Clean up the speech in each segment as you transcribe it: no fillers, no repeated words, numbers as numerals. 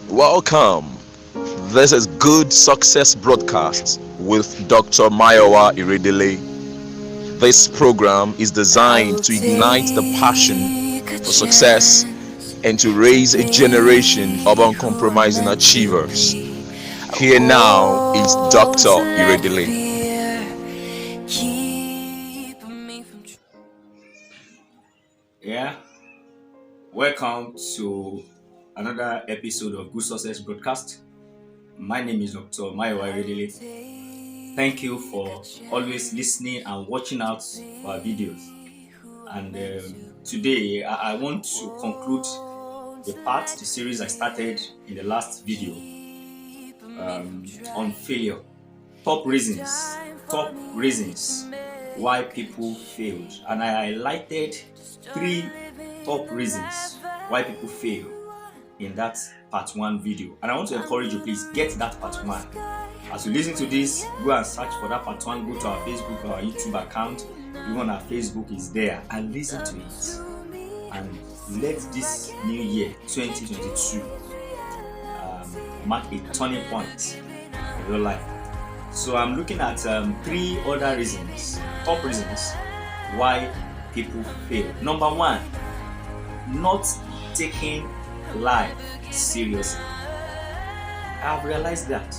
Welcome. This is Good Success Broadcast with Dr. Mayowa Iredele. This program is designed to ignite the passion for success and to raise a generation of uncompromising achievers. Here now is Dr. Iredele. Yeah, welcome to another episode of Good Success Broadcast. My name is Dr. Mayowa Iredele. Thank you for always listening and watching out for our videos. And today I want to conclude the series I started in the last video on failure. Top reasons why people failed. And I highlighted 3 top reasons why people fail in that part 1 video. And I want to encourage you, please get that part 1. As you listen to this, go and search for that part 1, go to our Facebook or our YouTube account. Even our Facebook is there, and listen to it. And let this new year, 2022, mark a turning point in your life. So I'm looking at 3 other reasons, top reasons why people fail. Number 1, not taking life seriously. I've realized that.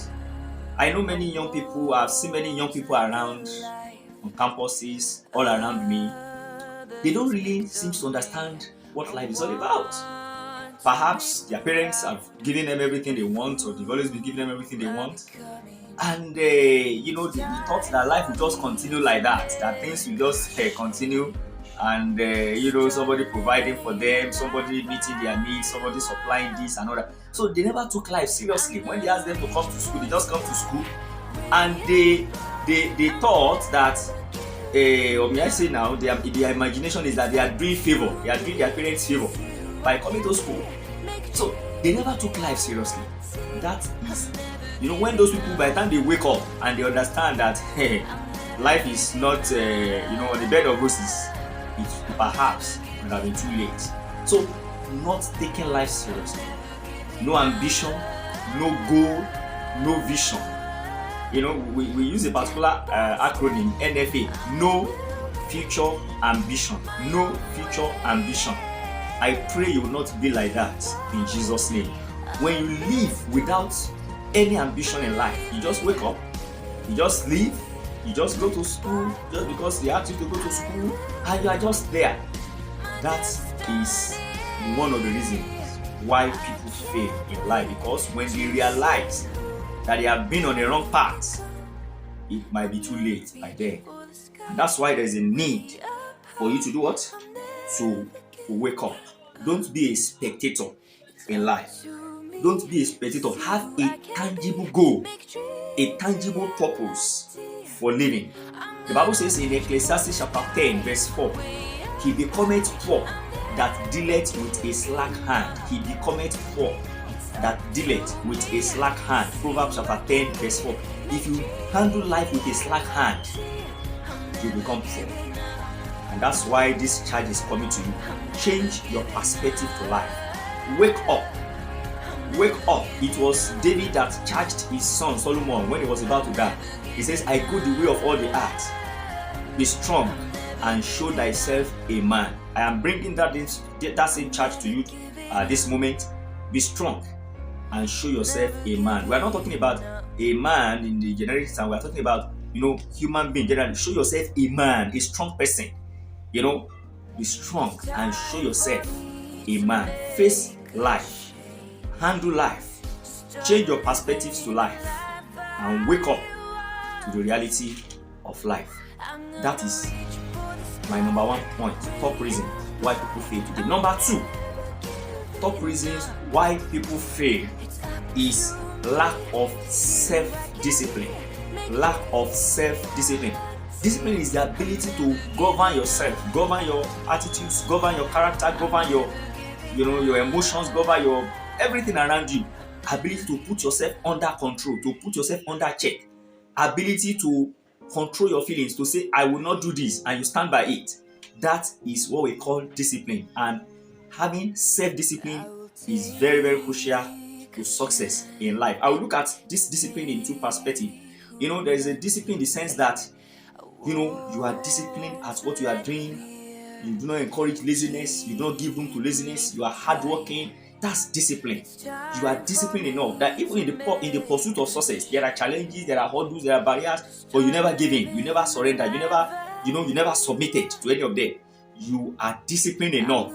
I know many young people, I've seen many young people around on campuses, all around me. They don't really seem to understand what life is all about. Perhaps their parents have given them everything they want, or they've always been giving them everything they want. And they thought that life will just continue like that things will just continue, and somebody providing for them, somebody meeting their needs, somebody supplying this and all that. So they never took life seriously. When they asked them to come to school, they just come to school, and they thought that or may I say now, their imagination is that they are doing favor, they are doing their parents favor by coming to school. So they never took life seriously. That is, when those people, by the time they wake up and they understand that life is not on the bed of roses, it perhaps would have been too late. So not taking life seriously, no ambition, no goal, no vision. We use a particular acronym, NFA, no future ambition, no future ambition. I pray you will not be like that in Jesus' name. When you live without any ambition in life, you just wake up, you just live, you just go to school just because they ask you to go to school, and you are just there. That is one of the reasons why people fail in life, because when they realize that they have been on the wrong path, it might be too late by then. And that's why there's a need for you to do what? To wake up. Don't be a spectator in life. Don't be a spectator. Have a tangible goal, a tangible purpose for living. The Bible says in Ecclesiastes chapter 10, verse 4, he becometh poor that dealeth with a slack hand. He becometh poor that dealeth with a slack hand. Proverbs chapter 10, verse 4. If you handle life with a slack hand, you become poor. And that's why this charge is coming to you. Change your perspective to life. Wake up. Wake up. It was David that charged his son Solomon when he was about to die. He says, I go the way of all the earth. Be strong and show thyself a man. I am bringing that same charge to you this moment. Be strong and show yourself a man. We are not talking about a man in the generic sense. We are talking about, human being generally. Show yourself a man, a strong person. Be strong and show yourself a man. Face life. Handle life. Change your perspectives to life. And wake up to the reality of life. That is my number 1 point. Top reason why people fail today. Number 2, top reasons why people fail is lack of self-discipline. Lack of self-discipline. Discipline is the ability to govern yourself, govern your attitudes, govern your character, govern your emotions, govern your everything around you. Ability to put yourself under control, to put yourself under check. Ability to control your feelings, to say, I will not do this, and you stand by it. That is what we call discipline. And having self-discipline is very, very crucial to success in life. I will look at this discipline in two perspectives. There is a discipline in the sense that, you are disciplined at what you are doing. You do not encourage laziness. You don't give room to laziness. You are hardworking. That's discipline. You are disciplined enough that even in the pursuit of success, there are challenges, there are hurdles, there are barriers, but you never give in. You never surrender. You never submitted to any of them. You are disciplined enough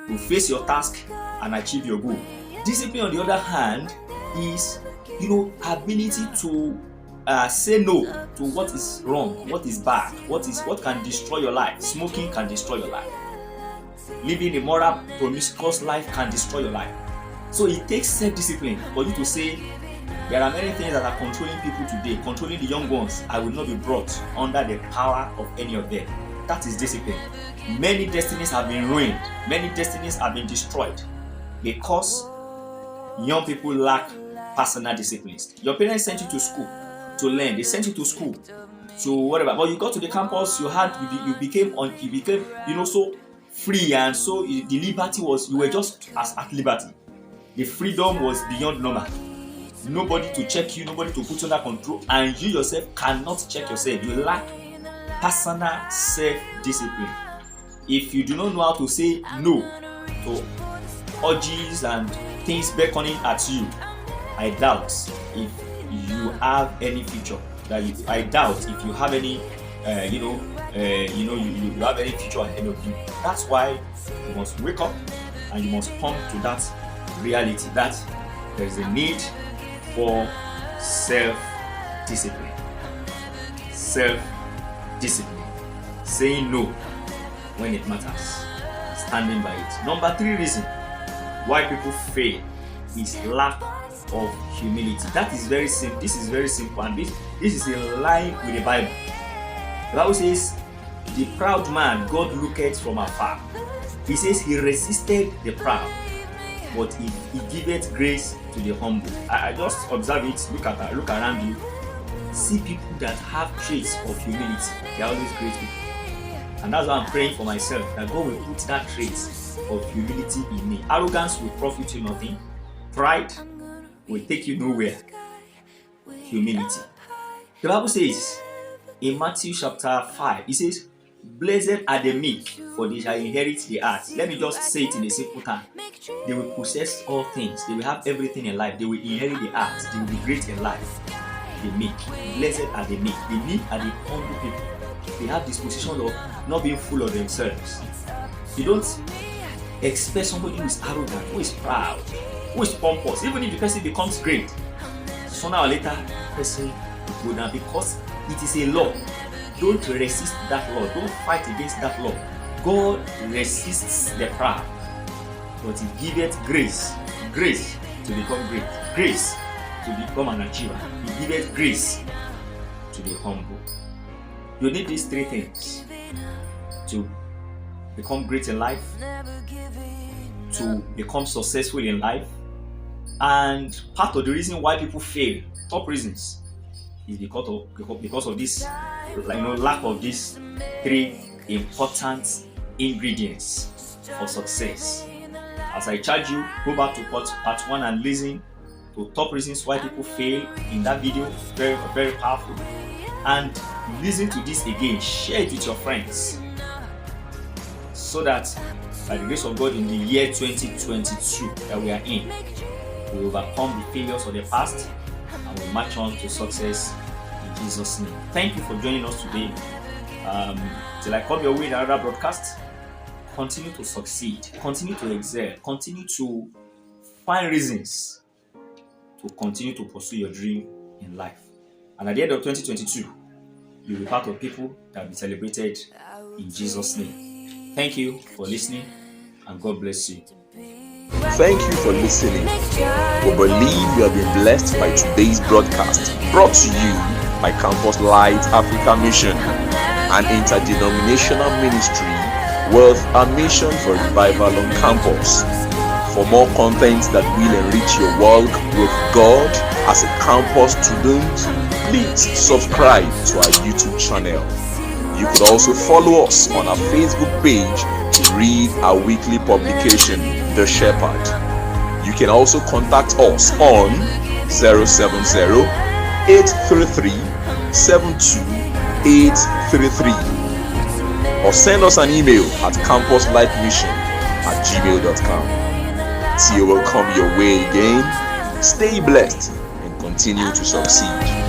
to face your task and achieve your goal. Discipline, on the other hand, is ability to say no to what is wrong, what is bad, what can destroy your life. Smoking can destroy your life. Living a moral, promiscuous life can destroy your life. So it takes self-discipline for you to say, there are many things that are controlling people today, controlling the young ones. I will not be brought under the power of any of them. That is discipline. Many destinies have been ruined. Many destinies have been destroyed because young people lack personal disciplines. Your parents sent you to school to learn. They sent you to school to whatever. But you got to the campus, you became so free, and so the liberty was, you were just at liberty. The freedom was beyond normal. Nobody to check you, nobody to put you under control, and you yourself cannot check yourself. You lack personal self-discipline. If you do not know how to say no to urges and things beckoning at you, I doubt if you have any future. I doubt if you have any, you have any future ahead of you. That's why you must wake up and you must come to that reality that there is a need for self-discipline. Self-discipline. Saying no when it matters. Standing by it. Number 3 reason why people fail is lack of humility. That is very simple. This is very simple, and this is in line with the Bible. The Bible says, the proud man God looketh from afar. He says he resisted the proud, but he giveth grace to the humble. I just observe it. Look around you. See people that have traits of humility. They are always great people. And that's why I'm praying for myself, that God will put that trait of humility in me. Arrogance will profit you nothing. Pride will take you nowhere. Humility. The Bible says in Matthew chapter 5, it says, blessed are the meek, for they shall inherit the earth. Let me just say it in a simple term. They will possess all things. They will have everything in life. They will inherit the earth. They will be great in life. The meek. Blessed are the meek. The meek are the humble people. They have this position of not being full of themselves. You don't expect somebody who is arrogant, who is proud, who is pompous. Even if the person becomes great, sooner or later, the person will go down, because it is a law. Don't resist that law. Don't fight against that law. God resists the proud, but He giveth grace to become great, grace to become an achiever. He giveth grace to the humble. You need these 3 things to become great in life, to become successful in life, and part of the reason why people fail, top reasons, is because of this, lack of these 3 important ingredients for success. As I charge you, go back to part 1 and listen to top reasons why people fail in that video. Very, very powerful. And listen to this again. Share it with your friends, so that by the grace of God, in the year 2022 that we are in, we overcome the failures of the past and we march on to success in Jesus' name. Thank you for joining us today. Till I come your way in another broadcast, continue to succeed, continue to excel, continue to find reasons to continue to pursue your dream in life. And at the end of 2022, you'll be part of people that will be celebrated in Jesus' name. Thank you for listening, and God bless you. Thank you for listening. We believe you have been blessed by today's broadcast, brought to you by Campus Light Africa Mission, an interdenominational ministry with a mission for revival on campus. For more content that will enrich your walk with God as a campus student, please subscribe to our YouTube channel. You could also follow us on our Facebook page to read our weekly publication, The Shepherd. You can also contact us on 070-833-72833 or send us an email at campuslifemission@gmail.com. Till we'll come your way again. Stay blessed and continue to succeed.